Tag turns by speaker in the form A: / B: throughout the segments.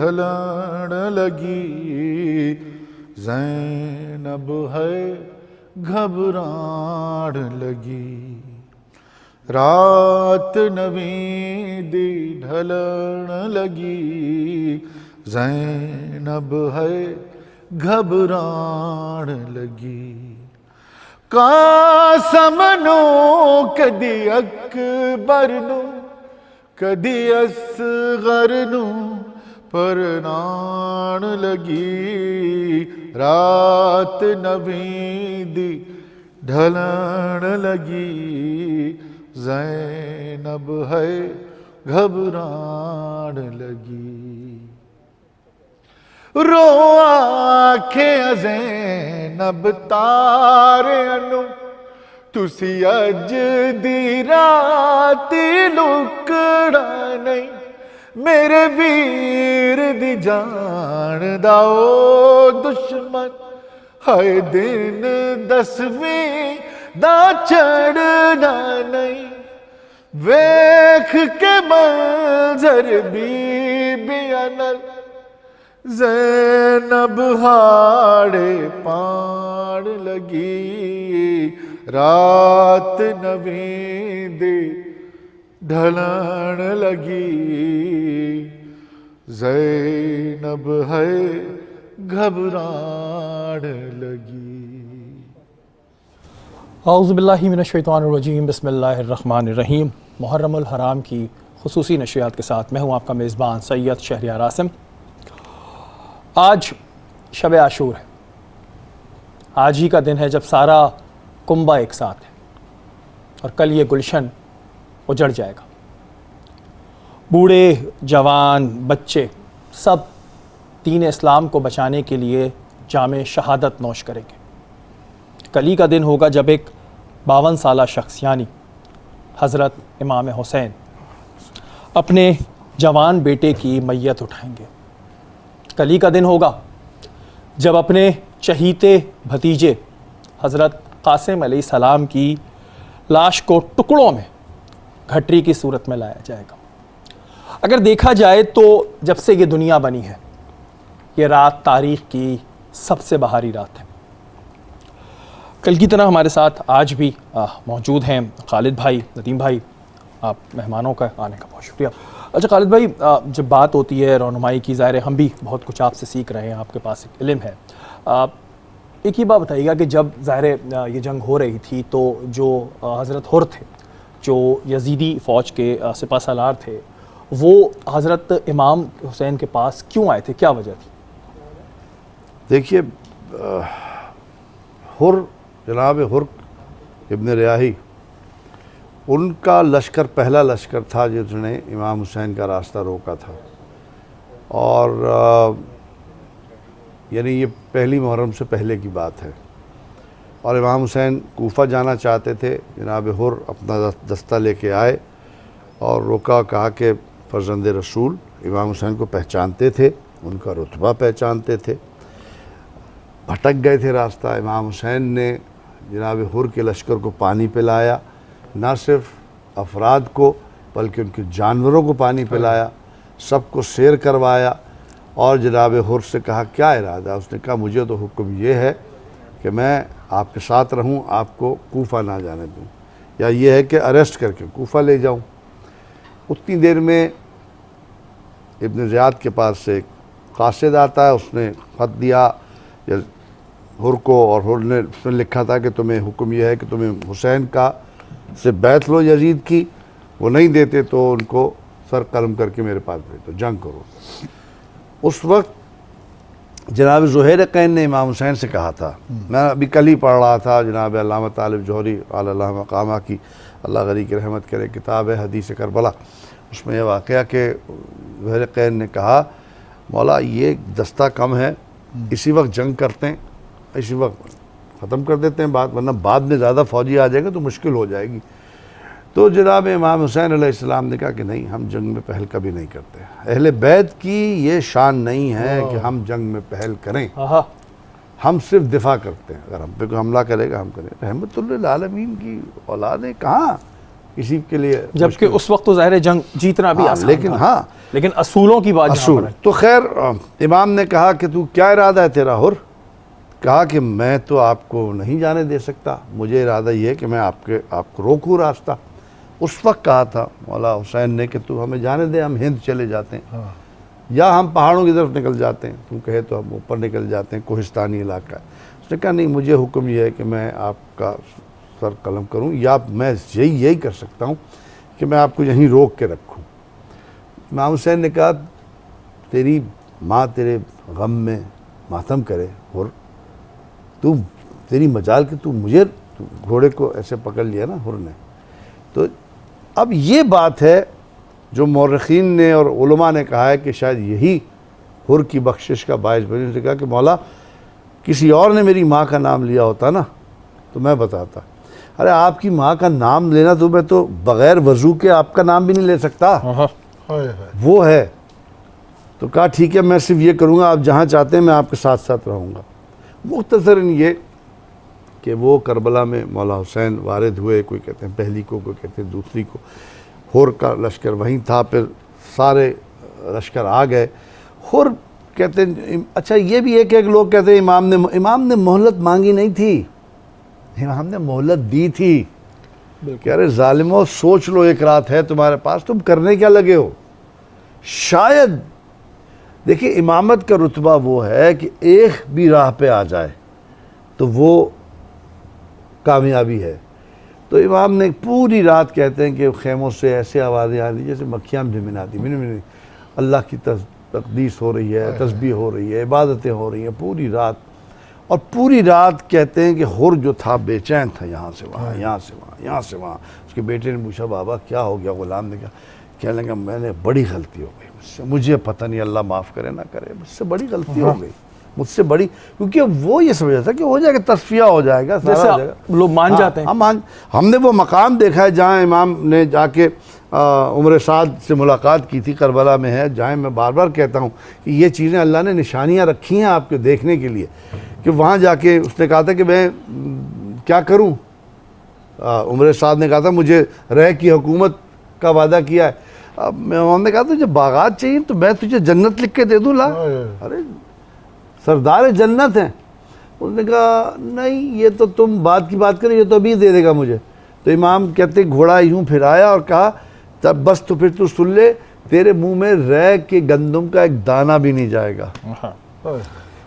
A: ڈھلن لگی زینب ہے گھبران لگی رات نویں دی ڈھلن لگی زینب ہے گھبران لگی قاسم نو کدی اکبر نو کدی اصغر نو پرنان لگی رات نویں دی ڈھلن لگی زینب ہے گھبران لگی رو آنکھیں زینب تارے انو تسی اج دی راتی لکڑا نہیں میرے ویر دی جان داؤ دشمن ہائے دن دسویں دا چڑھنا نہیں ویکھ کے منظر بی بی انل زینب ہاڑے پان لگی رات نویں دی ڈھلن لگی زینب ہے گھبران لگی۔
B: اعوذ باللہ من الشیطان الرجیم، بسم اللہ الرحمن الرحیم۔ محرم الحرام کی خصوصی نشریات کے ساتھ میں ہوں آپ کا میزبان سید شہریار عاصم۔ آج شب عاشور ہے، آج ہی کا دن ہے جب سارا کنبہ ایک ساتھ ہے اور کل یہ گلشن اجڑ جائے گا۔ بوڑھے جوان بچے سب دین اسلام کو بچانے کے لیے جام شہادت نوش کریں گے۔ کل ہی کا دن ہوگا جب ایک 52 سالہ شخص یعنی حضرت امام حسین اپنے جوان بیٹے کی میت اٹھائیں گے۔ کل ہی کا دن ہوگا جب اپنے چہیتے بھتیجے حضرت قاسم علیہ السلام کی لاش کو ٹکڑوں میں گھٹری کی صورت میں لایا جائے گا۔ اگر دیکھا جائے تو جب سے یہ دنیا بنی ہے یہ رات تاریخ کی سب سے بہاری رات ہے۔ کل کی طرح ہمارے ساتھ آج بھی موجود ہیں خالد بھائی، ندیم بھائی، آپ مہمانوں کا آنے کا بہت شکریہ۔ اچھا خالد بھائی، جب بات ہوتی ہے رہنمائی کی، ظاہر ہے ہم بھی بہت کچھ آپ سے سیکھ رہے ہیں، آپ کے پاس ایک علم ہے۔ ایک ہی بات بتائیے گا کہ جب ظاہر یہ جنگ ہو رہی تھی تو جو حضرت حر تھے، جو یزیدی فوج کے سپہ سالار تھے، وہ حضرت امام حسین کے پاس کیوں آئے تھے؟ کیا وجہ تھی؟
A: دیکھیے، حر جناب حر ابن ریاحی ان کا لشکر پہلا لشکر تھا جس نے امام حسین کا راستہ روکا تھا، اور یعنی یہ پہلی محرم سے پہلے کی بات ہے، اور امام حسین کوفہ جانا چاہتے تھے۔ جناب حر اپنا دستہ لے کے آئے اور روکا، کہا کہ فرزند رسول امام حسین کو پہچانتے تھے، ان کا رتبہ پہچانتے تھے، بھٹک گئے تھے راستہ۔ امام حسین نے جناب حر کے لشکر کو پانی پلایا، نہ صرف افراد کو بلکہ ان کے جانوروں کو پانی پلایا، سب کو سیر کروایا، اور جناب حر سے کہا کیا ارادہ؟ اس نے کہا مجھے تو حکم یہ ہے کہ میں آپ کے ساتھ رہوں، آپ کو کوفہ نہ جانے دوں، یا یہ ہے کہ اریسٹ کر کے کوفہ لے جاؤں۔ اتنی دیر میں ابن زیاد کے پاس سے ایک قاصد آتا ہے، اس نے خط دیا حر کو، اور حر نے اس میں لکھا تھا کہ تمہیں حکم یہ ہے کہ تمہیں حسین کا سے بیعت لو یزید کی، وہ نہیں دیتے تو ان کو سر قلم کر کے میرے پاس بھیج دو، جنگ کرو۔ اس وقت جناب زہیرقین نے امام حسین سے کہا تھا، میں ابھی کل ہی پڑھ رہا تھا علامہ علامہ طالب جوہری علی اللہ مقامہ کی، اللہ غنی کی رحمت کرے، کتاب ہے حدیث کربلا، اس میں یہ واقعہ کہ زہیرقین نے کہا مولا یہ دستہ کم ہے، اسی وقت جنگ کرتے ہیں، اسی وقت ختم کر دیتے ہیں بات، ورنہ بعد میں زیادہ فوجی آ جائے گا تو مشکل ہو جائے گی۔ تو جناب امام حسین علیہ السلام نے کہا کہ نہیں، ہم جنگ میں پہل کبھی نہیں کرتے، اہل بیت کی یہ شان نہیں ہے کہ ہم جنگ میں پہل کریں، ہم صرف دفاع کرتے ہیں، اگر ہم پہ کوئی حملہ کرے گا ہم کریں۔ رحمت للعالمین کی اولادیں کہاں کسی کے لیے
B: جبکہ اس وقت تو ظاہر ہے جنگ جیتنا بھی آسان
A: لیکن
B: تھا، لیکن اصولوں کی بات جہاں
A: اصول
B: پر ہے۔
A: تو خیر امام نے کہا کہ تو کیا ارادہ ہے تیرا حر؟ کہا کہ میں تو آپ کو نہیں جانے دے سکتا، مجھے ارادہ یہ ہے کہ میں آپ کو روکوں راستہ۔ اس وقت کہا تھا مولا حسین نے کہ تو ہمیں جانے دے، ہم ہند چلے جاتے ہیں یا ہم پہاڑوں کی طرف نکل جاتے ہیں، تو کہے تو ہم اوپر نکل جاتے ہیں، کوہستانی علاقہ ہے۔ اس نے کہا نہیں، مجھے حکم یہ ہے کہ میں آپ کا سر قلم کروں، یا میں یہی کر سکتا ہوں کہ میں آپ کو یہیں روک کے رکھوں۔ امام حسین نے کہا تیری ماں تیرے غم میں ماتم کرے، اور تیری مجال کہ تو مجھے گھوڑے کو ایسے پکڑ لیا نا حر نے۔ تو اب یہ بات ہے جو مورخین نے اور علماء نے کہا ہے کہ شاید یہی حر کی بخشش کا باعث بنی۔ اس نے کہا کہ مولا کسی اور نے میری ماں کا نام لیا ہوتا نا تو میں بتاتا۔ ارے آپ کی ماں کا نام لینا تو میں تو بغیر وضو کے آپ کا نام بھی نہیں لے سکتا، وہ ہے۔ تو کہا ٹھیک ہے، میں صرف یہ کروں گا، آپ جہاں چاہتے ہیں میں آپ کے ساتھ ساتھ رہوں گا۔ مختصراً یہ کہ وہ کربلا میں مولا حسین وارد ہوئے، کوئی کہتے ہیں پہلی کو، کوئی کہتے ہیں دوسری کو۔ حر کا لشکر وہیں تھا، پھر سارے لشکر آ گئے۔ حر کہتے ہیں اچھا یہ بھی ہے کہ لوگ کہتے ہیں امام نے مہلت مانگی نہیں تھی، امام نے مہلت دی تھی کہ ارے ظالموں سوچ لو، ایک رات ہے تمہارے پاس، تم کرنے کیا لگے ہو؟ شاید دیکھیں امامت کا رتبہ وہ ہے کہ ایک بھی راہ پہ آ جائے تو وہ کامیابی ہے۔ تو امام نے پوری رات کہتے ہیں کہ خیموں سے ایسے آوازیں آ رہی جیسے مکھیاں جھمناتی، اللہ کی تقدیس ہو رہی ہے، تسبیح ہو رہی ہے، عبادتیں ہو رہی ہیں پوری رات۔ اور پوری رات کہتے ہیں کہ حر جو تھا بے چین تھا، یہاں سے وہاں، یہاں سے وہاں، یہاں سے وہاں۔ اس کے بیٹے نے پوچھا بابا کیا ہو گیا؟ غلام نے کہا، کہنے لگا میں نے بڑی غلطی ہو گئی مجھ سے، مجھے پتہ نہیں، اللہ معاف کرے نہ کرے، مجھ سے بڑی غلطی ہو گئی، مجھ سے بڑی، کیونکہ وہ یہ سمجھا تھا کہ ہو جائے گا، تصفیہ ہو جائے گا، سارا ہو جائے گا،
B: لوگ مان جاتے ہیں۔
A: ہم نے وہ مقام دیکھا ہے جہاں امام نے جا کے عمر سعد سے ملاقات کی تھی، کربلا میں ہے، جہاں میں بار بار کہتا ہوں کہ یہ چیزیں اللہ نے نشانیاں رکھی ہیں آپ کے دیکھنے کے لیے، کہ وہاں جا کے اس نے کہا تھا کہ میں کیا کروں؟ عمر سعد نے کہا تھا مجھے رہ کی حکومت کا وعدہ کیا ہے۔ امام نے کہا تجھے باغات چاہیے تو میں تجھے جنت لکھ کے دے دوں، لا۔ ارے سردار جنت ہیں۔ اس نے کہا نہیں، یہ تو تم بات کی بات کریں، یہ تو ابھی دے دے گا مجھے۔ تو امام کہتے گھوڑا یوں پھرایا اور کہا تب بس تو پھر تو سن لے، تیرے منہ میں رہ کے گندم کا ایک دانہ بھی نہیں جائے گا۔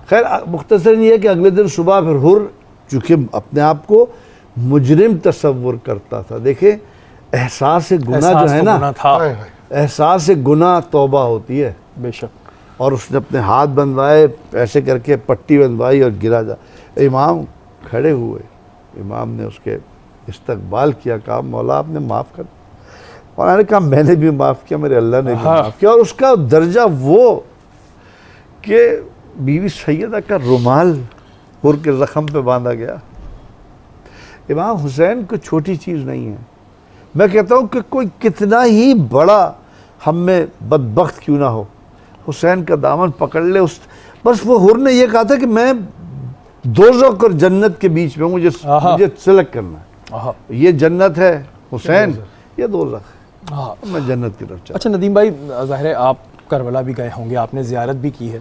A: خیر مختصر یہ ہے کہ اگلے دن صبح پھر حر چونکہ اپنے آپ کو مجرم تصور کرتا تھا، دیکھیں احساس گناہ جو ہے نا، احساس گناہ توبہ ہوتی ہے
B: بے شک۔
A: اور اس نے اپنے ہاتھ بندھوائے، ایسے کر کے پٹی بندھوائی اور گرا جا۔ امام کھڑے ہوئے، امام نے اس کے استقبال کیا، کہا مولا آپ نے معاف کر دیا۔ اور میں نے کہا میں نے بھی معاف کیا، میرے اللہ نے بھی معاف کیا۔ اور اس کا درجہ وہ کہ بیوی سیدہ کا رومال حر کے زخم پہ باندھا گیا۔ امام حسین کوئی چھوٹی چیز نہیں ہے۔ میں کہتا ہوں کہ کوئی کتنا ہی بڑا ہم میں بدبخت کیوں نہ ہو، حسین کا دامن پکڑ لے۔ بس وہ حر نے یہ کہا تھا کہ میں دوزخ اور جنت کے بیچ میں مجھے سلیکٹ کرنا ہے، یہ جنت ہے حسین، یہ دوزخ، میں جنت کی طرف چاہتا ہوں۔
B: اچھا ندیم بھائی، ظاہر ہے آپ کربلا بھی گئے ہوں گے، آپ نے زیارت بھی کی ہے،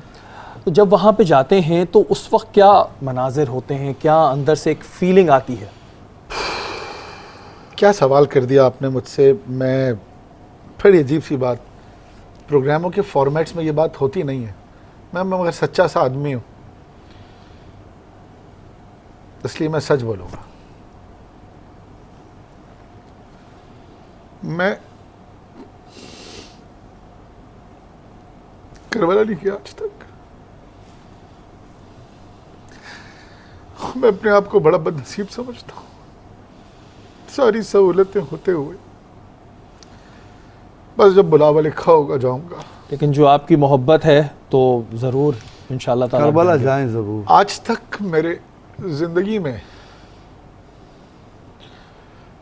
B: تو جب وہاں پہ جاتے ہیں تو اس وقت کیا مناظر ہوتے ہیں، کیا اندر سے ایک فیلنگ آتی ہے؟
C: کیا سوال کر دیا آپ نے مجھ سے۔ میں بڑی عجیب سی بات، پروگراموں کے فارمیٹس میں یہ بات ہوتی نہیں ہے، میں مگر سچا سا آدمی ہوں، اس لیے میں سچ بولوں گا۔ میں کربلا نہیں کیا آج تک، میں اپنے آپ کو بڑا بد نصیب سمجھتا ہوں، ساری سہولتیں ہوتے ہوئے بس جب بلاوا لکھا ہوگا جاؤں گا۔
B: لیکن جو آپ کی محبت ہے تو ضرور انشاءاللہ تعالیٰ
A: کربلا جائیں ضرور۔
C: آج تک میرے زندگی میں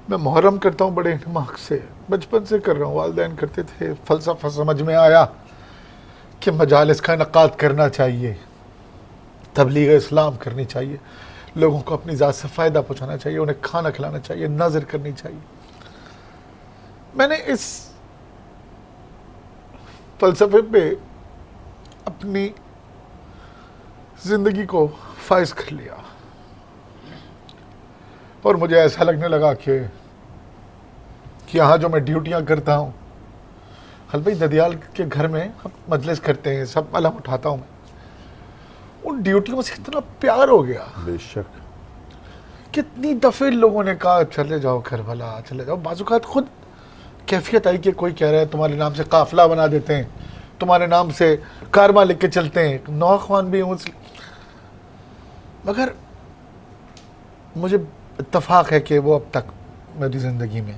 C: میں محرم کرتا ہوں بڑے انتماق سے، بچپن سے کر رہا ہوں، والدین کرتے تھے، فلسفہ سمجھ میں آیا کہ مجالس کا انعقاد کرنا چاہیے، تبلیغ اسلام کرنی چاہیے، لوگوں کو اپنی ذات سے فائدہ پہنچانا چاہیے، انہیں کھانا کھلانا چاہیے، نظر کرنی چاہیے۔ میں نے اس فلسفے پہ اپنی زندگی کو فائز کر لیا اور مجھے ایسا لگنے لگا کہ یہاں جو میں ڈیوٹیاں کرتا ہوں، خل بھائی ددیال کے گھر میں ہم مجلس کرتے ہیں، سب علم اٹھاتا ہوں میں، ان ڈیوٹیوں سے اتنا پیار ہو گیا.
A: بے شک.
C: کتنی دفعہ لوگوں نے کہا چلے جاؤ کربلا، چلے جاؤ. بعض اوقات خود کیفیت آئی کہ کوئی کہہ رہا ہے تمہارے نام سے قافلہ بنا دیتے ہیں، تمہارے نام سے کارواں لے کے چلتے ہیں، نوخوان بھی ہوں. مگر مجھے اتفاق ہے کہ وہ اب تک میری زندگی میں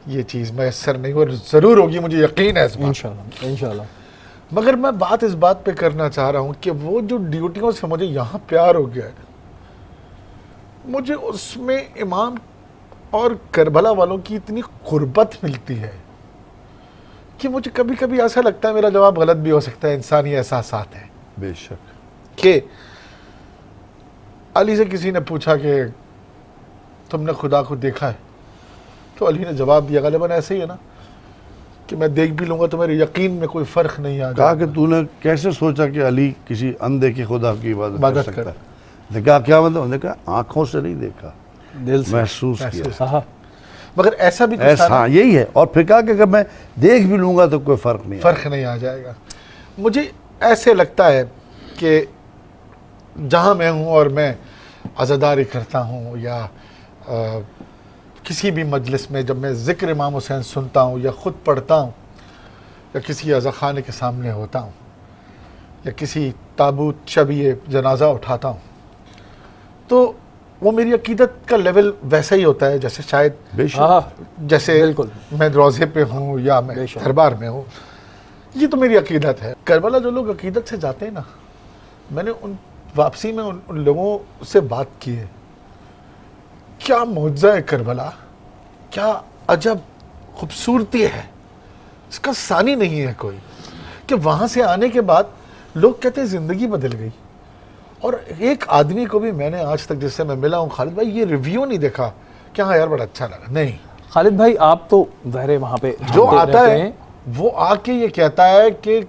C: یہ چیز میسر نہیں، اور ضرور ہوگی، مجھے یقین ہے اس بات.
B: انشاءاللہ.
C: مگر میں بات اس بات پہ کرنا چاہ رہا ہوں کہ وہ جو ڈیوٹیوں سے مجھے یہاں پیار ہو گیا ہے، مجھے اس میں امام اور کربلا والوں کی اتنی قربت ملتی ہے کہ مجھے کبھی کبھی ایسا لگتا ہے، میرا جواب غلط بھی ہو سکتا ہے، انسانی احساسات ہیں.
A: بے شک.
C: کہ علی سے کسی نے پوچھا کہ تم نے خدا کو دیکھا ہے؟ تو علی نے جواب دیا غالباً ایسے ہی ہے نا کہ میں دیکھ بھی لوں گا تو میرے یقین میں کوئی فرق نہیں آ
A: کہا
C: جائے.
A: کہ تو نے کیسے سوچا کہ علی کسی اندھے کے خدا کی عبادت کر
C: عبادت
A: سکتا
C: کر.
A: ہے؟ نے کہا کیا مطلب؟ انہوں نے کہا آنکھوں سے نہیں دیکھا،
B: دل سے
A: محسوس کیا.
B: ہاں.
C: مگر ایسا بھی کچھ
A: ایسا
C: تھا نا،
A: ہاں یہی ہے. اور پھر کہا کہ اگر میں دیکھ بھی لوں گا تو کوئی فرق نہیں.
C: فرق نہیں آ جائے گا. مجھے ایسے لگتا ہے کہ جہاں میں ہوں اور میں عزاداری کرتا ہوں یا کسی بھی مجلس میں جب میں ذکر امام حسین سنتا ہوں یا خود پڑھتا ہوں یا کسی عزاخانے کے سامنے ہوتا ہوں یا کسی تابوت شبیہ جنازہ اٹھاتا ہوں، تو وہ میری عقیدت کا لیول ویسا ہی ہوتا ہے جیسے شاید
A: بے شک.
B: ہاں
C: جیسے
B: بالکل.
C: میں روضے پہ ہوں یا میں
B: بے شک.
C: دربار میں ہوں. یہ تو میری عقیدت ہے. کربلا جو لوگ عقیدت سے جاتے ہیں نا، میں نے ان واپسی میں ان لوگوں سے بات کی ہے. کیا معجزہ ہے کربلا، کیا عجب خوبصورتی ہے، اس کا ثانی نہیں ہے کوئی. کہ وہاں سے آنے کے بعد لوگ کہتے ہیں زندگی بدل گئی. اور ایک آدمی کو بھی میں نے آج تک جس سے میں ملا ہوں، خالد بھائی یہ ریویو نہیں دیکھا کہ ہاں یار بڑا اچھا لگا. نہیں،
B: خالد بھائی آپ تو ظاہر ہے وہاں پہ
C: جو
B: جانتے
C: آتا
B: رہتے
C: ہے
B: ہیں.
C: وہ آ کے یہ کہتا ہے کہ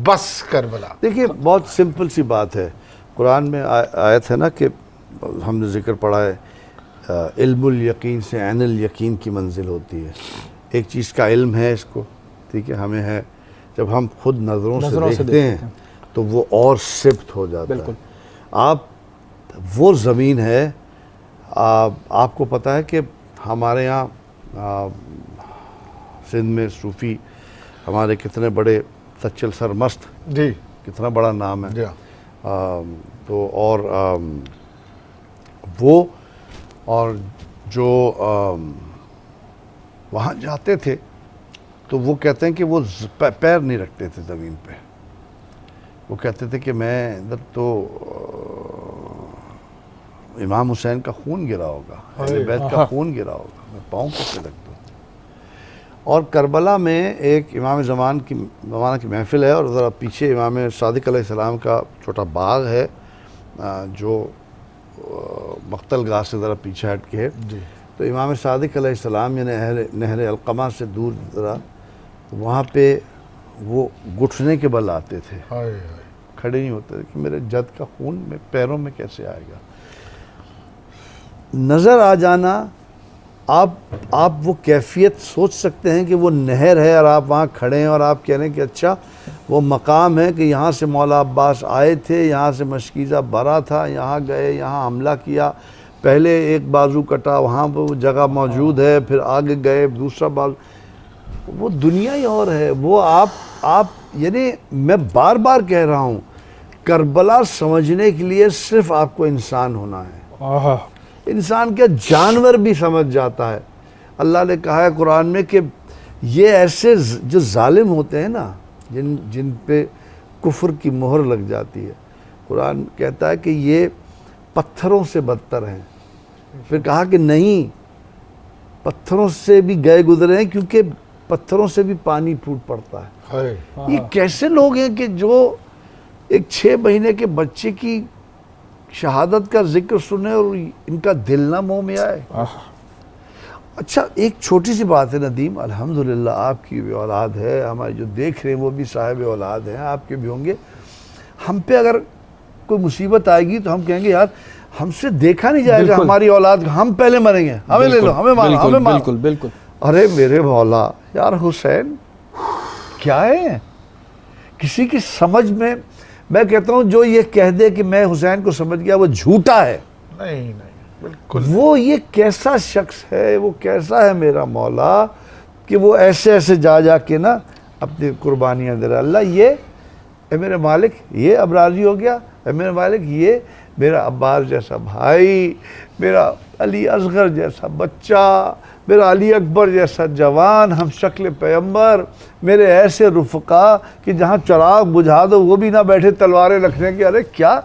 C: بس کربلا.
A: دیکھیے بہت سمپل سی بات ہے. قرآن میں آیت ہے نا کہ ہم نے ذکر پڑھا ہے علم الیقین سے عین الیقین کی منزل ہوتی ہے. ایک چیز کا علم ہے اس کو، ٹھیک ہے، ہمیں ہے. جب ہم خود نظروں سے دیکھتے ہیں تو وہ اور ثبت ہو جاتا
B: بالکل.
A: ہے. آپ وہ زمین ہے، آپ کو پتہ ہے کہ ہمارے یہاں سندھ میں صوفی ہمارے کتنے بڑے تچل سرمست،
C: جی
A: کتنا بڑا نام ہے.
C: جی
A: تو اور وہ اور جو وہاں جاتے تھے تو وہ کہتے ہیں کہ وہ پیر نہیں رکھتے تھے زمین پہ. وہ کہتے تھے کہ میں ادھر تو امام حسین کا خون گرا ہوگا، اہل بیت کا خون گرا ہوگا، میں پاؤں کیسے رکھ دوں. اور کربلا میں ایک امام زمانہ کی محفل ہے، اور ذرا پیچھے امام صادق علیہ السلام کا چھوٹا باغ ہے جو مقتل گاہ سے ذرا پیچھے ہٹ کے ہے.
C: جی
A: تو امام صادق علیہ السلام یعنی نہر القمہ سے دور ذرا وہاں پہ وہ گھٹنے کے بل آتے تھے،
C: ہائے
A: کھڑے نہیں ہوتے تھے کہ میرے جد کا خون میں پیروں میں کیسے آئے گا. نظر آ جانا، آپ وہ کیفیت سوچ سکتے ہیں کہ وہ نہر ہے اور آپ وہاں کھڑے ہیں اور آپ کہہ رہے ہیں کہ اچھا وہ مقام ہے کہ یہاں سے مولا عباس آئے تھے، یہاں سے مشکیزہ بھرا تھا، یہاں گئے، یہاں حملہ کیا، پہلے ایک بازو کٹا، وہاں پہ وہ جگہ موجود ہے، پھر آگے گئے دوسرا بازو. وہ دنیا ہی اور ہے. وہ آپ یعنی میں بار بار کہہ رہا ہوں، کربلا سمجھنے کے لیے صرف آپ کو انسان ہونا ہے. انسان کیا جانور بھی سمجھ جاتا ہے. اللہ نے کہا ہے قرآن میں کہ یہ ایسے جو ظالم ہوتے ہیں نا، جن پہ کفر کی مہر لگ جاتی ہے، قرآن کہتا ہے کہ یہ پتھروں سے بدتر ہیں. پھر کہا کہ نہیں، پتھروں سے بھی گئے گزرے ہیں کیونکہ پتھروں سے بھی پانی پھوٹ پڑتا ہے.
C: ہائے
A: یہ کیسے لوگ ہیں کہ جو ایک 6 مہینے کے بچے کی شہادت کا ذکر سنے اور ان کا دل نہ منہ میں آئے. اچھا ایک چھوٹی سی بات ہے ندیم، الحمدللہ آپ کی بھی اولاد ہے، ہمارے جو دیکھ رہے ہیں وہ بھی صاحب اولاد ہیں، آپ کے بھی ہوں گے. ہم پہ اگر کوئی مصیبت آئے گی تو ہم کہیں گے یار ہم سے دیکھا نہیں جائے گا،
B: بالکل.
A: ہماری اولاد ہم پہلے مریں گے، ہمیں لے لو، ہمیں مارو، ہمیں مارو.
B: بالکل بالکل.
A: ارے میرے مولا یار حسین کیا ہے؟ کسی کی سمجھ میں کہتا ہوں جو یہ کہہ دے کہ میں حسین کو سمجھ گیا وہ جھوٹا ہے.
C: نہیں بالکل.
A: وہ یہ کیسا شخص ہے، وہ کیسا ہے میرا مولا کہ وہ ایسے جا کے نا اپنی قربانیاں دے رہا. اللہ یہ اے میرے مالک یہ اب راضی ہو گیا، اے میرے مالک یہ میرا عباس جیسا بھائی، میرا علی اصغر جیسا بچہ، میرا علی اکبر جیسا جوان، ہم شکل پیغمبر، میرے ایسے رفقا کہ جہاں چراغ بجھا دو وہ بھی نہ بیٹھے تلواریں رکھنے کے. ارے کیا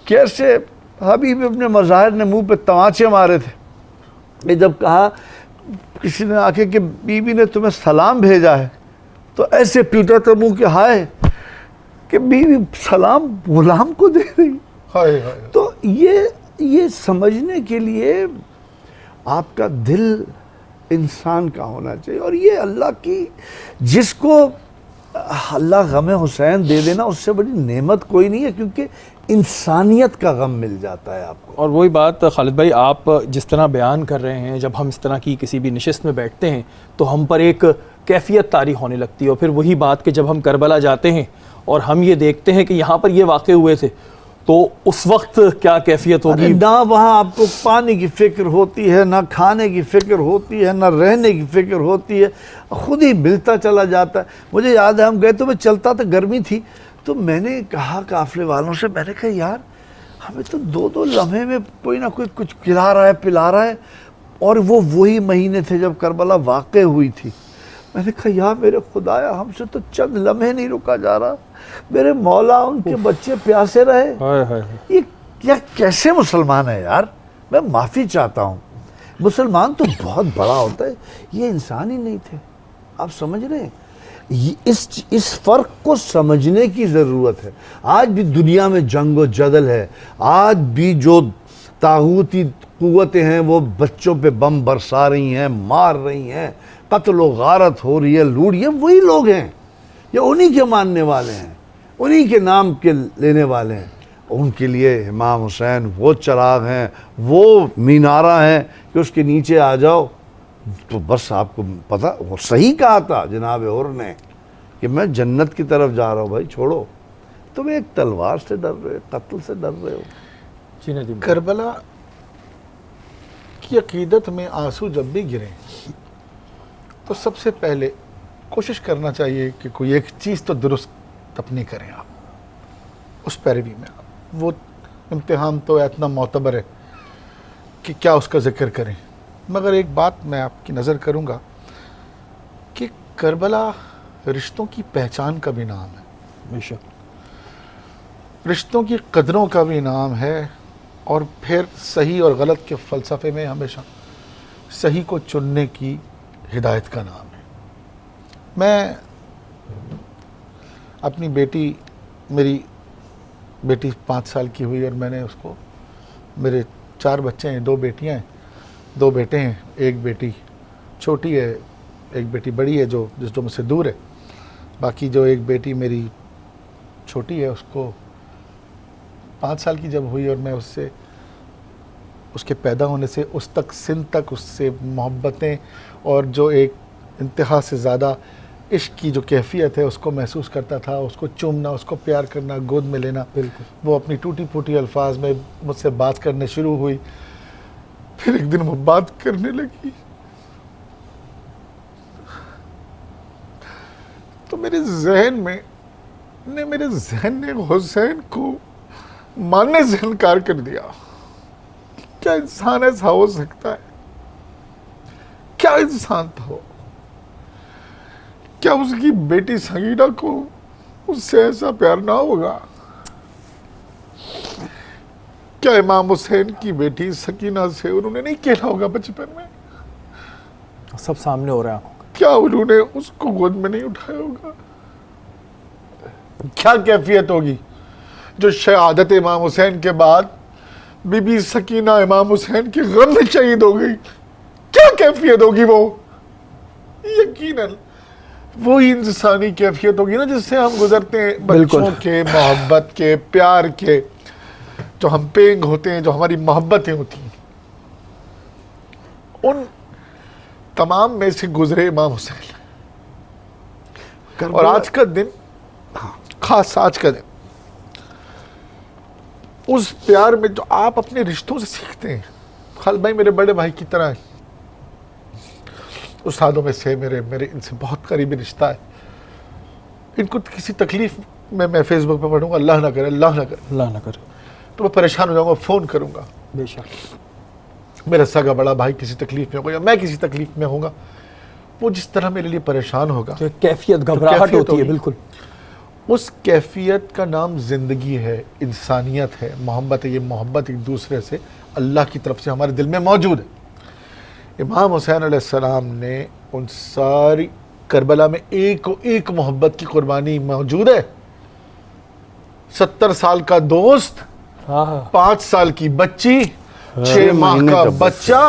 A: کیسے حبیب ابن مظاہر نے منہ پہ تماچے مارے تھے. یہ جب کہا کسی نے آ کے کہ بی بی نے تمہیں سلام بھیجا ہے تو ایسے پیٹا تھا منہ کے ہائے کہ بیوی سلام غلام کو دے رہی. تو یہ سمجھنے کے لیے آپ کا دل انسان کا ہونا چاہیے. اور یہ اللہ کی جس کو اللہ غم حسین دے دینا اس سے بڑی نعمت کوئی نہیں ہے، کیونکہ انسانیت کا غم مل جاتا ہے آپ کو.
B: اور وہی بات خالد بھائی آپ جس طرح بیان کر رہے ہیں، جب ہم اس طرح کی کسی بھی نشست میں بیٹھتے ہیں تو ہم پر ایک کیفیت طاری ہونے لگتی ہے. اور پھر وہی بات کہ جب ہم کربلا جاتے ہیں اور ہم یہ دیکھتے ہیں کہ یہاں پر یہ واقع ہوئے تھے تو اس وقت کیا کیفیت ہوگی.
A: نہ وہاں آپ کو پانی کی فکر ہوتی ہے، نہ کھانے کی فکر ہوتی ہے، نہ رہنے کی فکر ہوتی ہے، خود ہی ملتا چلا جاتا ہے. مجھے یاد ہے ہم گئے تو میں چلتا تھا، گرمی تھی تو میں نے کہا قافلے والوں سے، میں نے کہا یار ہمیں تو 2 لمحے میں کوئی نہ کوئی کچھ کھلا رہا ہے پلا رہا ہے. اور وہ وہی مہینے تھے جب کربلا واقع ہوئی تھی. میں نے کہا یا میرے خدایا ہم سے تو چند لمحے نہیں رکا جا رہا، میرے مولا ان کے بچے پیاسے رہے. یہ کیسے مسلمان ہے یار؟ میں معافی چاہتا ہوں. مسلمان تو بہت بڑا ہوتا ہے، یہ انسان ہی نہیں تھے. آپ سمجھ رہے ہیں؟ اس فرق کو سمجھنے کی ضرورت ہے. آج بھی دنیا میں جنگ و جدل ہے، آج بھی جو طاغوتی قوتیں ہیں وہ بچوں پہ بم برسا رہی ہیں، مار رہی ہیں، قتل و غارت ہو رہی ہے، لوٹ. یہ وہی لوگ ہیں، یہ انہی کے ماننے والے ہیں، انہی کے نام کے لینے والے ہیں. ان کے لیے امام حسین وہ چراغ ہیں، وہ مینارہ ہیں کہ اس کے نیچے آ جاؤ تو بس آپ کو پتہ. وہ صحیح کہا تھا جناب اور نے کہ میں جنت کی طرف جا رہا ہوں. بھائی چھوڑو، تم ایک تلوار سے ڈر رہے ہو، قتل سے ڈر رہے ہو.
C: کربلا کی عقیدت میں آنسو جب بھی گریں تو سب سے پہلے کوشش کرنا چاہیے کہ کوئی ایک چیز تو درست اپنی کریں آپ اس پیروی میں. وہ امتحان تو اتنا معتبر ہے کہ کیا اس کا ذکر کریں. مگر ایک بات میں آپ کی نظر کروں گا کہ کربلا رشتوں کی پہچان کا بھی نام ہے،
B: بے شک
C: رشتوں کی قدروں کا بھی نام ہے، اور پھر صحیح اور غلط کے فلسفے میں ہمیشہ صحیح کو چننے کی ہدایت کا نام ہے. میں اپنی میری بیٹی 5 سال کی ہوئی اور میں نے اس کو، میرے 4 بچے ہیں، 2 بیٹیاں ہیں، 2 بیٹے ہیں. ایک بیٹی چھوٹی ہے، ایک بیٹی بڑی ہے جو مجھ سے دور ہے. باقی جو ایک بیٹی میری چھوٹی ہے اس کو 5 سال کی جب ہوئی اور میں اس کے پیدا ہونے سے اس تک سن تک اس سے محبتیں اور جو ایک انتہا سے زیادہ عشق کی جو کیفیت ہے اس کو محسوس کرتا تھا. اس کو چومنا، اس کو پیار کرنا، گود میں لینا.
B: بالکل.
C: وہ اپنی ٹوٹی پھوٹی الفاظ میں مجھ سے بات کرنے شروع ہوئی. پھر ایک دن وہ بات کرنے لگی تو میرے ذہن نے حسین کو ماننے سے انکار کر دیا. کیا انسان ایسا ہو سکتا ہے؟ کیا انسان تھا وہ؟ کیا اس کی بیٹی سگینہ کو اس سے ایسا پیار نہ ہوگا؟ کیا امام حسین کی بیٹی سکینہ سے انہوں نے نہیں کھیلا ہوگا بچپن میں؟
B: سب سامنے ہو رہا ہے.
C: کیا انہوں نے اس کو گود میں نہیں اٹھایا ہوگا؟ کیا کیفیت ہوگی جو شہادت امام حسین کے بعد بی بی سکینہ امام حسین کے غم میں شہید ہو گئی؟ کیا کیفیت ہوگی وہ؟ یقیناً وہی انسانی کیفیت ہوگی نا جس سے ہم گزرتے ہیں، بچوں کے، محبت کے، پیار کے، جو ہم پینگ ہوتے ہیں، جو ہماری محبتیں ہوتی ہیں، ان تمام میں سے گزرے امام حسین. اور آج کا دن، خاص آج کا دن، اس پیار میں جو آپ اپنے رشتوں سے سیکھتے ہیں. خالد بھائی میرے بڑے بھائی کی طرح ہیں، استادوں میں سے میرے ان سے بہت قریبی رشتہ ہے. ان کو کسی تکلیف میں فیس بک پہ پڑھوں گا، اللہ نہ کرے، اللہ نہ کرے،
B: اللہ نہ کرے،
C: تو میں پریشان ہو جاؤں گا، فون کروں گا.
B: بے شک.
C: میرا سگا بڑا بھائی کسی تکلیف میں ہوگا یا میں کسی تکلیف میں ہوں گا، وہ جس طرح میرے لیے پریشان ہوگا،
B: جو کیفیت گھبراہٹ ہوتی ہے، بالکل
C: اس کیفیت کا نام زندگی ہے، انسانیت ہے، محبت ہے. یہ محبت ایک دوسرے سے اللہ کی طرف سے ہمارے دل میں موجود ہے. امام حسین علیہ السلام نے ان ساری کربلا میں ایک محبت کی قربانی موجود ہے. 70 سال کا دوست، 5 سال کی بچی، 6 ماہ کا بچہ،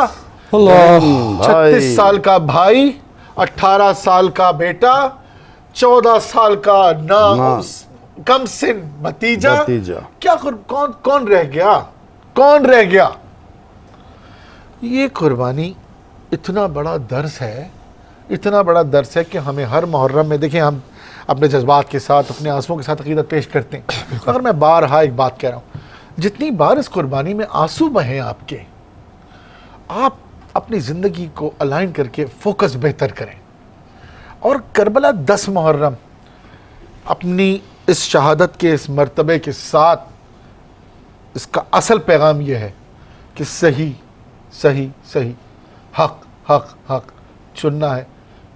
C: 36 سال کا بھائی، 18 سال کا بیٹا، 14 سال کا کم سن بھتیجا. کیا کون رہ گیا؟ کون رہ گیا؟ یہ قربانی اتنا بڑا درس ہے، اتنا بڑا درس ہے کہ ہمیں ہر محرم میں، دیکھیں ہم اپنے جذبات کے ساتھ، اپنے آنسوؤں کے ساتھ عقیدت پیش کرتے ہیں. اگر میں بارہا ایک بات کہہ رہا ہوں، جتنی بار اس قربانی میں آنسو بہیں آپ کے، آپ اپنی زندگی کو الائن کر کے فوکس بہتر کریں. اور کربلا 10 محرم اپنی اس شہادت کے اس مرتبے کے ساتھ، اس کا اصل پیغام یہ ہے کہ صحیح صحیح صحیح، حق حق حق چننا ہے.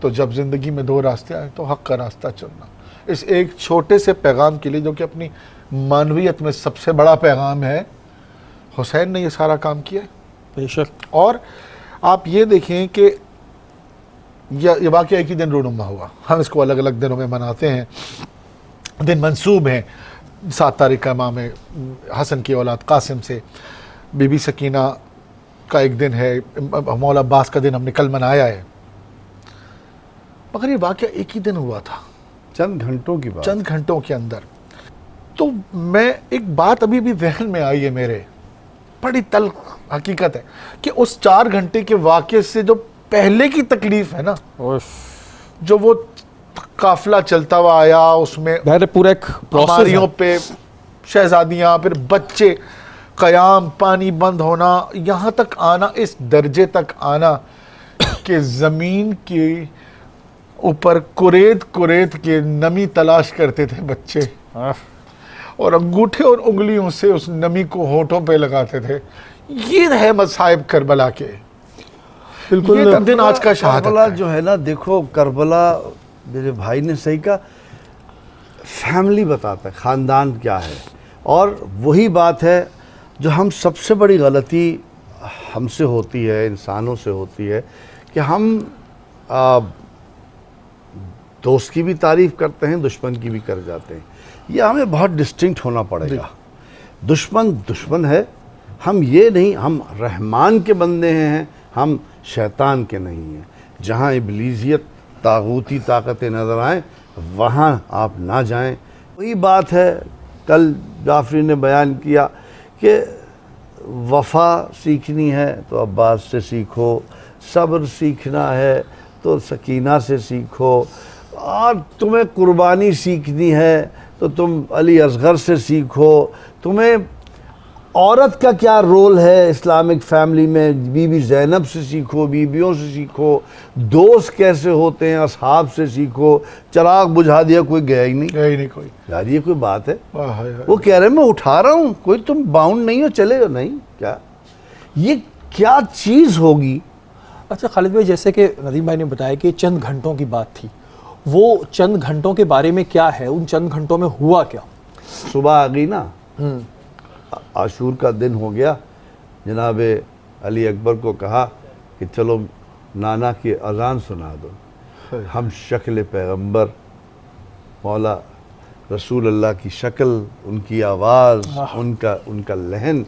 C: تو جب زندگی میں 2 راستے آئیں تو حق کا راستہ چننا. اس ایک چھوٹے سے پیغام کے لیے، جو کہ اپنی معنویت میں سب سے بڑا پیغام ہے، حسین نے یہ سارا کام کیا ہے.
B: بے شک.
C: اور آپ یہ دیکھیں کہ یہ واقعہ ایک ہی دن رونما ہوا. ہم اس کو الگ الگ دنوں میں مناتے ہیں، دن منسوب ہیں. 7 تاریخ کا امام حسن کی اولاد قاسم سے، بی بی سکینہ کا ایک دن ہے، مولا عباس کا دن ہم نے کل منایا ہے. مگر یہ واقعہ ایک ہی دن ہوا تھا،
A: چند گھنٹوں کی بات،
C: چند گھنٹوں کے اندر. تو میں ایک بات ابھی بھی ذہن میں آئی ہے میرے، بڑی تلخ حقیقت ہے کہ اس 4 گھنٹے کے واقعے سے جو پہلے کی تکلیف ہے نا، جو وہ قافلہ چلتا ہوا آیا، اس میں
B: پورا ایک
C: ہماریوں پہ شہزادیاں، پھر بچے، قیام، پانی بند ہونا، یہاں تک آنا، اس درجے تک آنا کہ زمین کے اوپر کریت کے نمی تلاش کرتے تھے بچے، اور انگوٹھے اور انگلیوں سے اس نمی کو ہونٹوں پہ لگاتے تھے. یہ ہے مصائب کربلا کے. بالکل یہ دن آج کا شہادت
A: کربلا جو ہے نا، دیکھو کربلا، میرے بھائی نے صحیح کہا، فیملی بتاتا ہے، خاندان کیا ہے. اور وہی بات ہے جو ہم سب سے بڑی غلطی ہم سے ہوتی ہے، انسانوں سے ہوتی ہے، کہ ہم دوست کی بھی تعریف کرتے ہیں، دشمن کی بھی کر جاتے ہیں. یہ ہمیں بہت ڈسٹنکٹ ہونا پڑے گا. دشمن ہے، ہم یہ نہیں، ہم رحمان کے بندے ہیں، ہم شیطان کے نہیں ہیں. جہاں ابلیسیت، طاغوتی طاقتیں نظر آئیں، وہاں آپ نہ جائیں. وہی بات ہے کل جعفری نے بیان کیا کہ وفا سیکھنی ہے تو عباس سے سیکھو، صبر سیکھنا ہے تو سکینہ سے سیکھو، اور تمہیں قربانی سیکھنی ہے تو تم علی اصغر سے سیکھو. تمہیں عورت کا کیا رول ہے اسلامک فیملی میں، بی بی زینب سے سیکھو، بیویوں سے سیکھو. دوست کیسے ہوتے ہیں، اصحاب سے سیکھو. چراغ بجھا دیا کوئی گیا ہی نہیں
C: کوئی.
A: یار یہ کوئی بات ہے؟ وہ کہہ رہے میں اٹھا رہا ہوں، کوئی تم باؤنڈ نہیں ہو، چلے ہو نہیں. کیا یہ کیا چیز ہوگی؟
B: اچھا خالد بھائی، جیسے کہ ندیم بھائی نے بتایا کہ چند گھنٹوں کی بات تھی، وہ چند گھنٹوں کے بارے میں کیا ہے؟ ان چند گھنٹوں میں ہوا کیا؟
A: صبح آ گئی نا، عاشور کا دن ہو گیا. جناب علی اکبر کو کہا کہ چلو نانا کی اذان سنا دو. ہم شکل پیغمبر، مولا رسول اللہ کی شکل، ان کی آواز، ان کا لہن،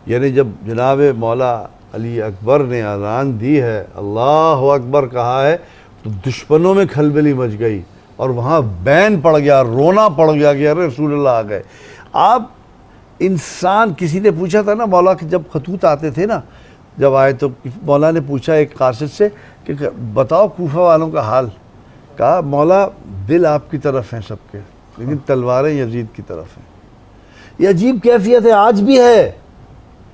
A: یعنی جب جناب مولا علی اکبر نے اذان دی ہے، اللہ اکبر کہا ہے تو دشمنوں میں کھلبلی مچ گئی اور وہاں بین پڑ گیا، رونا پڑ گیا کہ ارے رسول اللہ آ گئے۔ آپ انسان، کسی نے پوچھا تھا نا مولا کہ جب خطوط آتے تھے نا، جب آئے تو مولا نے پوچھا ایک قاصد سے کہ بتاؤ کوفہ والوں کا حال، کہا مولا دل آپ کی طرف ہیں سب کے، لیکن تلواریں یزید کی طرف ہیں۔ یہ عجیب کیفیت ہے، آج بھی ہے۔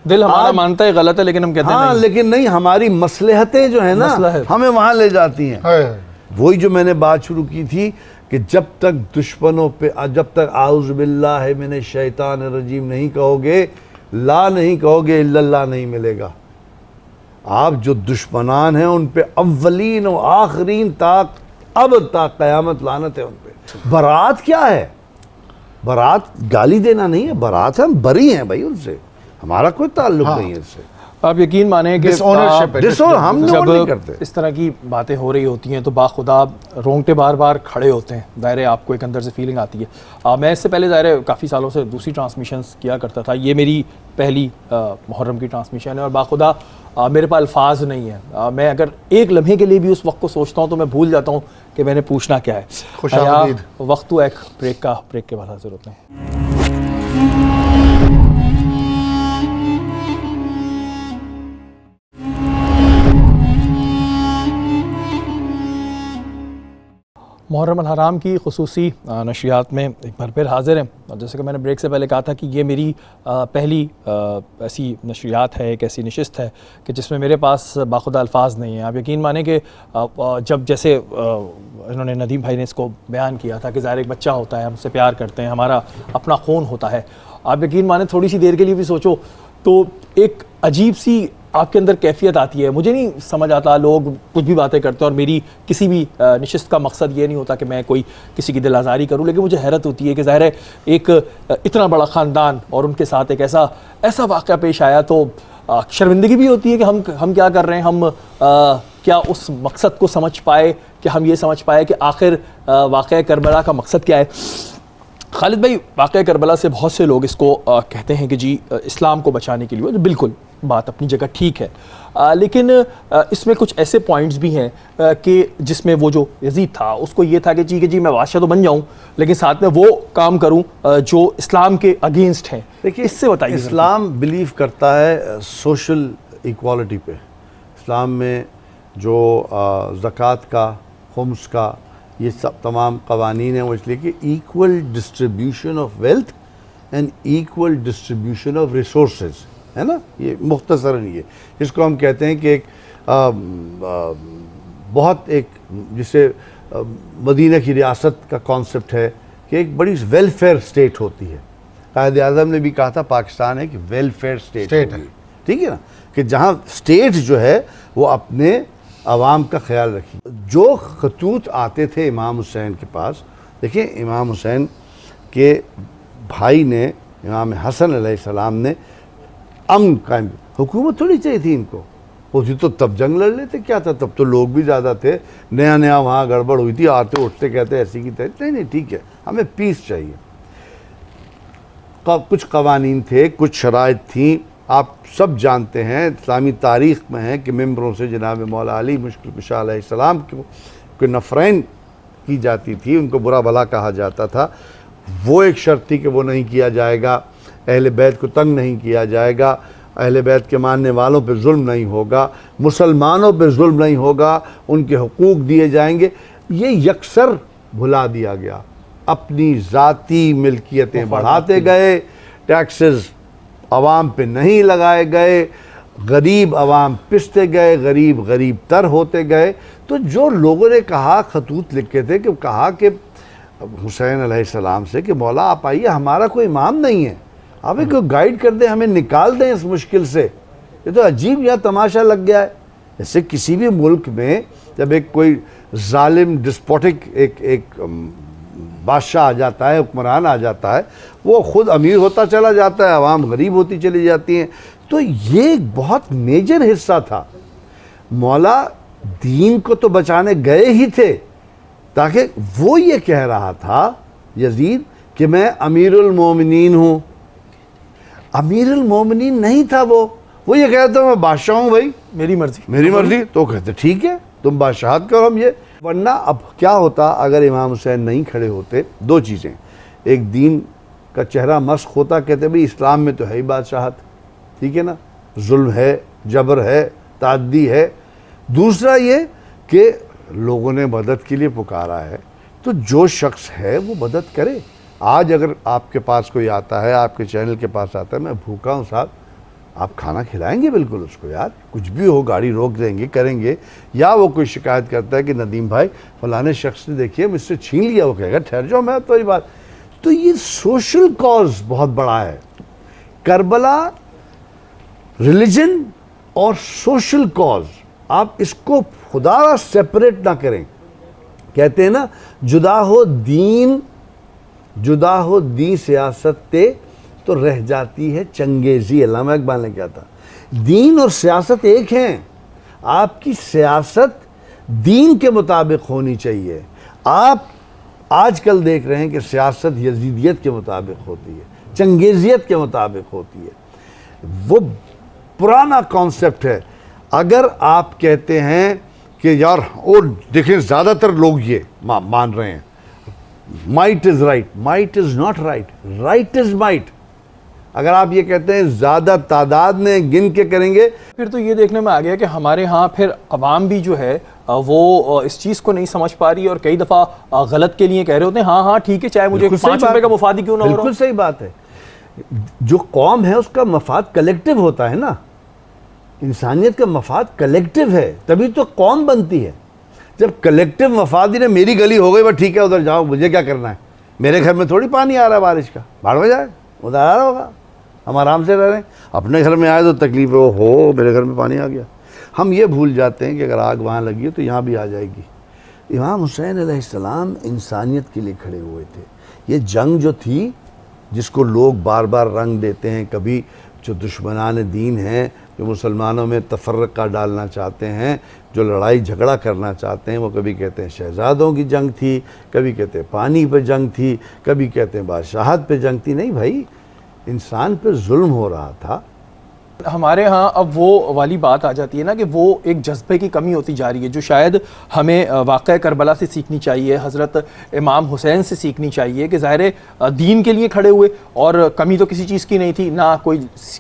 B: دل ہمارا مانتا ہے غلط ہے لیکن ہم کہتے ہیں
A: ہاں
B: نہیں۔
A: لیکن نہیں، ہماری مصلحتیں جو ہیں نا
B: مصلحت
A: ہمیں وہاں لے جاتی ہیں۔
C: ہائے ہائے۔
A: وہی جو میں نے بات شروع کی تھی کہ جب تک دشمنوں پہ، جب تک اعوذ باللہ من الشیطان الرجیم نہیں کہو گے، لا نہیں کہو گے، الا اللہ نہیں ملے گا۔ آپ جو دشمنان ہیں ان پہ اولین و آخرین اب تک قیامت لعنت ہے ان پہ۔ برات کیا ہے؟ برات گالی دینا نہیں ہے، برات ہم بری ہیں بھائی ان سے، ہمارا کوئی تعلق نہیں ہے اس سے۔
B: آپ یقین مانیں کہ
C: Disownership ہے۔
A: ہم نہیں
B: جب
A: کرتے۔
B: اس طرح کی باتیں ہو رہی ہوتی ہیں تو باخدا رونگٹے بار بار کھڑے ہوتے ہیں، ظاہر ہے آپ کو ایک اندر سے فیلنگ آتی ہے۔ میں اس سے پہلے ظاہر ہے کافی سالوں سے دوسری ٹرانسمیشنز کیا کرتا تھا، یہ میری پہلی محرم کی ٹرانسمیشن ہے اور باخدا میرے پاس الفاظ نہیں ہیں۔ میں اگر ایک لمحے کے لیے بھی اس وقت کو سوچتا ہوں تو میں بھول جاتا ہوں کہ میں نے پوچھنا کیا ہے۔
C: خوش آمدید۔
B: وقت تو ایک بریک کے بعد حاضر ہوتے ہیں۔ محرم الحرام کی خصوصی نشریات میں ایک بار پھر حاضر ہیں، اور جیسے کہ میں نے بریک سے پہلے کہا تھا کہ یہ میری پہلی ایسی نشریات ہے، ایک ایسی نشست ہے کہ جس میں میرے پاس باخدا الفاظ نہیں ہیں۔ آپ یقین مانیں کہ جب جیسے انہوں نے ندیم بھائی نے اس کو بیان کیا تھا کہ ظاہر ایک بچہ ہوتا ہے، ہم سے پیار کرتے ہیں، ہمارا اپنا خون ہوتا ہے، آپ یقین مانیں تھوڑی سی دیر کے لیے بھی سوچو تو ایک عجیب سی آپ کے اندر کیفیت آتی ہے۔ مجھے نہیں سمجھ آتا، لوگ کچھ بھی باتیں کرتے ہیں اور میری کسی بھی نشست کا مقصد یہ نہیں ہوتا کہ میں کوئی کسی کی دل آزاری کروں، لیکن مجھے حیرت ہوتی ہے کہ ظاہر ہے ایک اتنا بڑا خاندان اور ان کے ساتھ ایک ایسا واقعہ پیش آیا تو شرمندگی بھی ہوتی ہے کہ ہم کیا کر رہے ہیں، ہم کیا اس مقصد کو سمجھ پائے، کہ ہم یہ سمجھ پائے کہ آخر واقعہ کربلا کا مقصد کیا ہے۔ خالد بھائی، واقعہ کربلا سے بہت سے لوگ اس کو کہتے ہیں کہ جی اسلام کو بچانے کے لیے، جو بالکل بات اپنی جگہ ٹھیک ہے، لیکن اس میں کچھ ایسے پوائنٹس بھی ہیں کہ جس میں وہ جو یزید تھا اس کو یہ تھا کہ جی میں بادشاہ تو بن جاؤں لیکن ساتھ میں وہ کام کروں جو اسلام کے اگینسٹ ہیں۔
A: دیکھیے
B: اس سے بتائیے۔
A: اسلام بلیو کرتا ہے سوشل ایکوالٹی پہ۔ اسلام میں جو زکوٰۃ کا، خمس کا، یہ سب تمام قوانین ہیں وہ اس لیے کہ equal distribution of wealth and equal distribution of resources, ہے نا، یہ مختصراً یہ جس کو ہم کہتے ہیں کہ ایک بہت ایک جسے مدینہ کی ریاست کا کانسیپٹ ہے کہ ایک بڑی ویلفیئر اسٹیٹ ہوتی ہے۔ قائد اعظم نے بھی کہا تھا پاکستان ایک ویلفیئر اسٹیٹ ہے، ٹھیک ہے نا، کہ جہاں اسٹیٹ جو ہے وہ اپنے عوام کا خیال رکھی۔ جو خطوط آتے تھے امام حسین کے پاس، دیکھیں امام حسین کے بھائی نے، امام حسن علیہ السلام نے امن قائم، حکومت تھوڑی چاہیے تھی ان کو، ہوتی تو تب جنگ لڑ لیتے، کیا تھا، تب تو لوگ بھی زیادہ تھے، نیا وہاں گڑبڑ ہوئی تھی، آتے اٹھتے کہتے ایسی کی طرح، نہیں ٹھیک ہے، ہمیں پیس چاہیے۔ کچھ قوانین تھے، کچھ شرائط تھیں، آپ سب جانتے ہیں، اسلامی تاریخ میں ہے کہ ممبروں سے جناب مولا علی مشکل کشا علیہ السلام کو نفرین کی جاتی تھی، ان کو برا بھلا کہا جاتا تھا۔ وہ ایک شرط تھی کہ وہ نہیں کیا جائے گا، اہل بیت کو تنگ نہیں کیا جائے گا، اہل بیت کے ماننے والوں پہ ظلم نہیں ہوگا، مسلمانوں پہ ظلم نہیں ہوگا، ان کے حقوق دیے جائیں گے۔ یہ یکسر بھلا دیا گیا، اپنی ذاتی ملکیتیں بڑھاتے گئے، ٹیکسز عوام پہ نہیں لگائے گئے، غریب عوام پستے گئے، غریب تر ہوتے گئے۔ تو جو لوگوں نے کہا، خطوط لکھے تھے کہ کہا کہ حسین علیہ السلام سے کہ مولا آپ آئیے، ہمارا کوئی امام نہیں ہے، آپ ایک گائیڈ کر دیں، ہمیں نکال دیں اس مشکل سے۔ یہ تو عجیب یہاں تماشا لگ گیا ہے۔ جیسے کسی بھی ملک میں جب ایک کوئی ظالم ڈسپوٹک ایک بادشاہ آ جاتا ہے، حکمران آ جاتا ہے، وہ خود امیر ہوتا چلا جاتا ہے، عوام غریب ہوتی چلی جاتی ہیں۔ تو یہ ایک بہت میجر حصہ تھا۔ مولا دین کو تو بچانے گئے ہی تھے، تاکہ وہ یہ کہہ رہا تھا یزید کہ میں امیر المومنین ہوں۔ امیر المومنین نہیں تھا وہ وہ یہ کہتا میں بادشاہ ہوں بھائی،
B: میری مرضی.
A: میری مرضی. تو کہتے ٹھیک ہے تم بادشاہت کرو ہم یہ. ورنہ اب کیا ہوتا اگر امام حسین نہیں کھڑے ہوتے؟ دو چیزیں، ایک دین کا چہرہ مسخ ہوتا، کہتے بھئی اسلام میں تو ہے ہی بادشاہت، ٹھیک ہے نا، ظلم ہے، جبر ہے، تعدی ہے. دوسرا یہ کہ لوگوں نے مدد کے لیے پکارا ہے تو جو شخص ہے وہ مدد کرے. آج اگر آپ کے پاس کوئی آتا ہے، آپ کے چینل کے پاس آتا ہے، میں بھوکا ہوں صاحب، آپ کھانا کھلائیں گے بالکل اس کو یار، کچھ بھی ہو گاڑی روک دیں گے، کریں گے. یا وہ کوئی شکایت کرتا ہے کہ ندیم بھائی فلانے شخص نے دیکھیے مجھ سے چھین لیا، وہ کہے گا ٹھہر جاؤ میں تو یہ بات. تو یہ سوشل کاز بہت بڑا ہے. کربلا ریلیجن اور سوشل کاز، آپ اس کو خدا را سیپریٹ نہ کریں. کہتے ہیں نا جدا ہو دین سیاست تے تو رہ جاتی ہے چنگیزی. علامہ اقبال نے کہا تھا دین اور سیاست ایک ہیں. آپ کی سیاست دین کے مطابق ہونی چاہیے. آپ آج کل دیکھ رہے ہیں کہ سیاست یزیدیت کے مطابق ہوتی ہے، چنگیزیت کے مطابق ہوتی ہے. وہ پرانا کانسیپٹ ہے. اگر آپ کہتے ہیں کہ یار اور دیکھیں زیادہ تر لوگ یہ مان رہے ہیں might is right, might is not right, right is might. اگر آپ یہ کہتے ہیں زیادہ تعداد میں گن کے کریں گے،
B: پھر تو یہ دیکھنے میں آ گیا کہ ہمارے ہاں پھر عوام بھی جو ہے وہ اس چیز کو نہیں سمجھ پا رہی اور کئی دفعہ غلط کے لیے کہہ رہے ہوتے ہیں ہاں ٹھیک ہے چاہے مجھے 5 روپے کا مفاد ہی کیوں نہ ہو رہا.
A: بالکل صحیح بات ہے. جو قوم ہے اس کا مفاد کلیکٹیو ہوتا ہے نا، انسانیت کا مفاد کلیکٹیو ہے تبھی تو قوم بنتی ہے. جب کلیکٹیو مفاد ہی نہیں، میری گلی ہو گئی بس ٹھیک ہے ادھر جاؤ، مجھے کیا کرنا ہے، میرے گھر میں تھوڑی پانی آ رہا ہے بارش کا، باڑھ میں جائے ادھر آ رہا ہوگا، ہم آرام سے رہ رہے ہیں. اپنے گھر میں آئے تو تکلیف ہو میرے گھر میں پانی آ گیا. ہم یہ بھول جاتے ہیں کہ اگر آگ وہاں لگی ہے تو یہاں بھی آ جائے گی. امام حسین علیہ السلام انسانیت کے لیے کھڑے ہوئے تھے. یہ جنگ جو تھی جس کو لوگ بار بار رنگ دیتے ہیں، کبھی جو دشمنان دین ہیں جو مسلمانوں میں تفرقہ ڈالنا چاہتے ہیں، جو لڑائی جھگڑا کرنا چاہتے ہیں، وہ کبھی کہتے ہیں شہزادوں کی جنگ تھی، کبھی کہتے ہیں پانی پہ جنگ تھی، کبھی کہتے ہیں بادشاہت پہ جنگ تھی. نہیں بھائی، انسان پہ ظلم ہو رہا تھا.
B: ہمارے ہاں اب وہ والی بات آ جاتی ہے نا کہ وہ ایک جذبے کی کمی ہوتی جا رہی ہے جو شاید ہمیں واقعہ کربلا سے سیکھنی چاہیے، حضرت امام حسین سے سیکھنی چاہیے کہ ظاہر دین کے لیے کھڑے ہوئے اور کمی تو کسی چیز کی نہیں تھی، نہ کوئی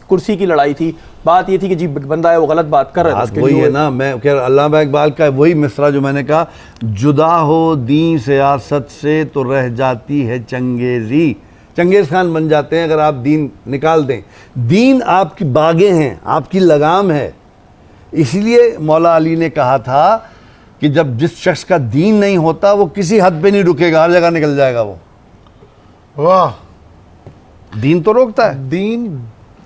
B: کرسی کی لڑائی تھی. بات یہ تھی کہ جی بندہ ہے وہ غلط بات کر رہا ہے.
A: وہی ہے نا، میں علامہ اقبال کا وہی مصرع جو میں نے کہا، جدا ہو دین سیاست سے تو رہ جاتی ہے چنگیزی. چنگیز خان بن جاتے ہیں اگر آپ دین نکال دیں. دین آپ کی باغیں ہیں، آپ کی لگام ہے. اسی لیے مولا علی نے کہا تھا کہ جب جس شخص کا دین نہیں ہوتا وہ کسی حد پہ نہیں رکے گا، ہر جگہ نکل جائے گا. وہ
C: واہ،
A: دین تو روکتا ہے.
C: دین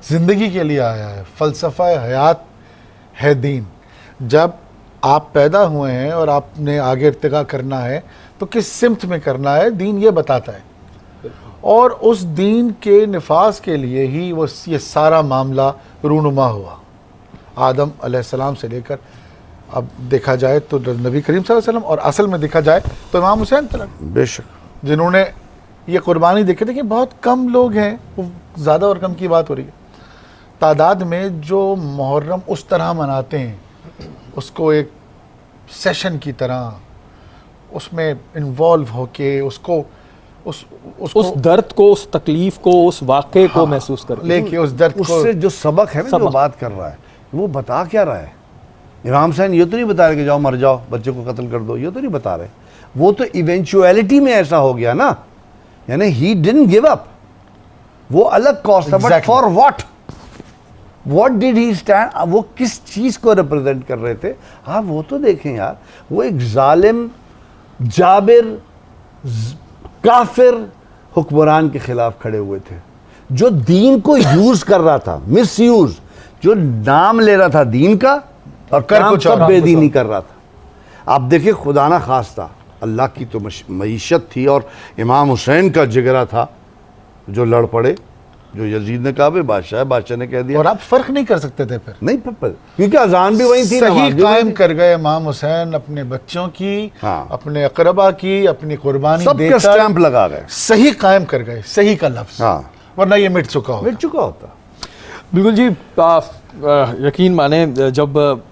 C: زندگی کے لیے آیا ہے، فلسفہ حیات ہے دین. جب آپ پیدا ہوئے ہیں اور آپ نے آگے ارتقا کرنا ہے تو کس سمت میں کرنا ہے دین یہ بتاتا ہے. اور اس دین کے نفاذ کے لیے ہی وہ یہ سارا معاملہ رونما ہوا. آدم علیہ السلام سے لے کر اب دیکھا جائے تو نبی کریم صلی اللہ علیہ وسلم، اور اصل میں دیکھا جائے تو امام حسین تک،
A: بے شک،
C: جنہوں نے یہ قربانی دیکھے تھے. کہ بہت کم لوگ ہیں، وہ زیادہ اور کم کی بات ہو رہی ہے، تعداد میں جو محرم اس طرح مناتے ہیں، اس کو ایک سیشن کی طرح اس میں انوالو ہو کے اس
B: درد کو، اس تکلیف کو، اس واقعے کو محسوس کر
C: لے کے اس درد
A: اس
C: کو،
A: سے جو سبق ہے نا، جو بات کر رہا ہے وہ بتا کیا رہا ہے. امام حسین یہ تو نہیں بتا رہے کہ جاؤ مر جاؤ، بچے کو قتل کر دو، یہ تو نہیں بتا رہے. وہ تو ایونچویلٹی میں ایسا ہو گیا نا، یعنی ہی ڈنٹ گیو اپ. وہ الگ کاز تھا، but for what did he stand, وہ کس چیز کو ریپرزینٹ کر رہے تھے. آپ وہ تو دیکھیں یار، وہ ایک ظالم، جابر، کافر حکمران کے خلاف کھڑے ہوئے تھے جو دین کو یوز کر رہا تھا، مس یوز، جو نام لے رہا تھا دین کا اور کام سب بے دینی کر رہا تھا. آپ دیکھیں خدا نہ خواستہ اللہ کی تو معیشت تھی اور امام حسین کا جگرہ تھا جو لڑ پڑے، جو یزید نے کہا بھائی بادشاہ ہے، بادشاہ نے کہہ دیا.
C: اور آپ فرق نہیں کر سکتے تھے پھر،
A: نہیں کیونکہ اذان بھی وہی تھی،
C: صحیح قائم کر گئے امام حسین اپنے بچوں کی، اپنے اقربا کی، اپنی قربانی
A: سب کا سٹیمپ لگا گئے،
C: صحیح قائم کر گئے. صحیح کا لفظ، ورنہ یہ مٹ چکا ہوتا.
A: بالکل جی.
B: یقین مانیں جب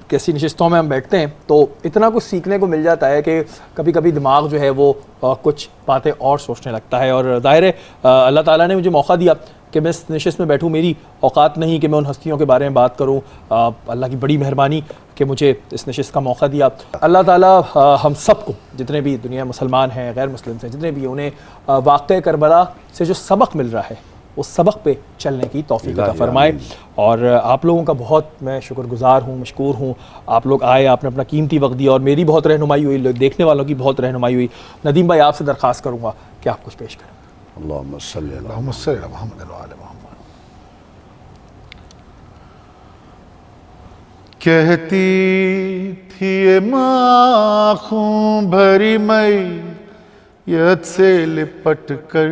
B: کیسی نشستوں میں ہم بیٹھتے ہیں تو اتنا کچھ سیکھنے کو مل جاتا ہے کہ کبھی کبھی دماغ جو ہے وہ کچھ باتیں اور سوچنے لگتا ہے. اور ظاہر ہے اللہ تعالیٰ نے مجھے موقع دیا کہ میں اس نشست میں بیٹھوں. میری اوقات نہیں کہ میں ان ہستیوں کے بارے میں بات کروں. اللہ کی بڑی مہربانی کہ مجھے اس نشست کا موقع دیا. اللہ تعالیٰ ہم سب کو, جتنے بھی دنیا مسلمان ہیں, غیر مسلم ہیں, جتنے بھی, انہیں واقعہ کربلا سے جو سبق مل رہا ہے اس سبق پہ چلنے کی توفیق عطا فرمائے. اور آپ لوگوں کا بہت میں شکر گزار ہوں, مشکور ہوں. آپ لوگ آئے, آپ نے اپنا قیمتی وقت دیا اور میری بہت رہنمائی ہوئی, دیکھنے والوں کی بہت رہنمائی ہوئی. ندیم بھائی, آپ سے درخواست کروں گا کہ آپ کچھ پیش کریں.
A: اللہم صلی اللہ
C: اللہم صلی علی محمد و آل محمد. کہتی تھی یہ ماں خون بھری میت سے لپٹ کر,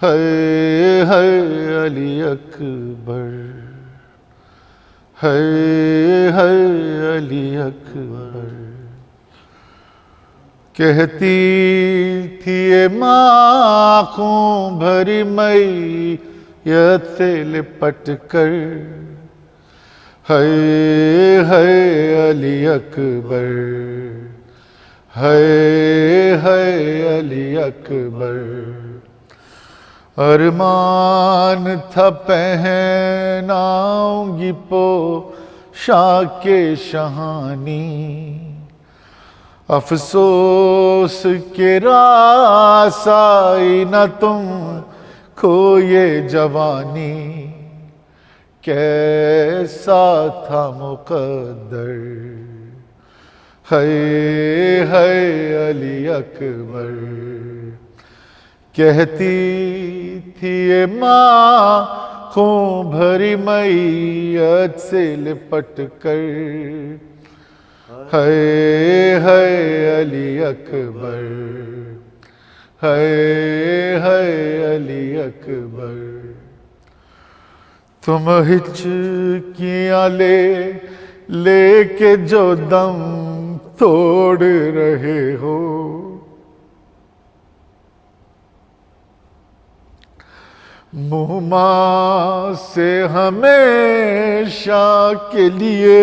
C: ہے علی اکبر, ہے علی اکبر. کہتی تھی یہ ماں خون بھری میت سے لپٹ کر, ہے علی اکبر, ہے علی اکبر. ارمان تھا پہناؤں گی پوشاک شہانی, افسوس کے راس آئی نہ تم کو یہ جوانی. کیسا تھا مقدر, ہے علی اکبر. کہتی تھی یہ ماں خون بھری میت سے لپٹ کر, ہے علی اکبر, ہے علی اکبر. تم ہچکیاں لے کے جو دم توڑ رہے ہو, منہ ماں سے ہمیشہ کے لیے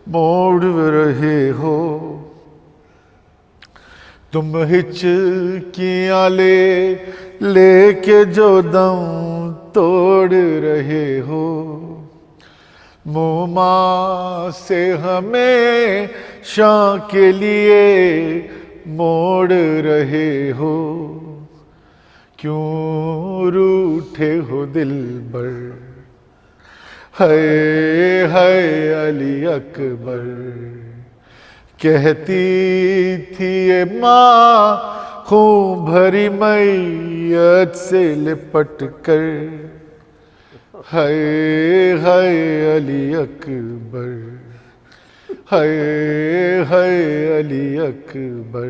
C: موڑ رہے ہو. تم ہچکیاں لے کے جو دم توڑ رہے ہو, منہ ماں سے ہمیشہ کے لیے موڑ رہے ہو. کیوں روٹھے ہو دلبر, ہے علی اکبر. کہتی تھی یہ ماں خون بھری میت سے لپٹ کر, ہے علی اکبر, ہے علی اکبر.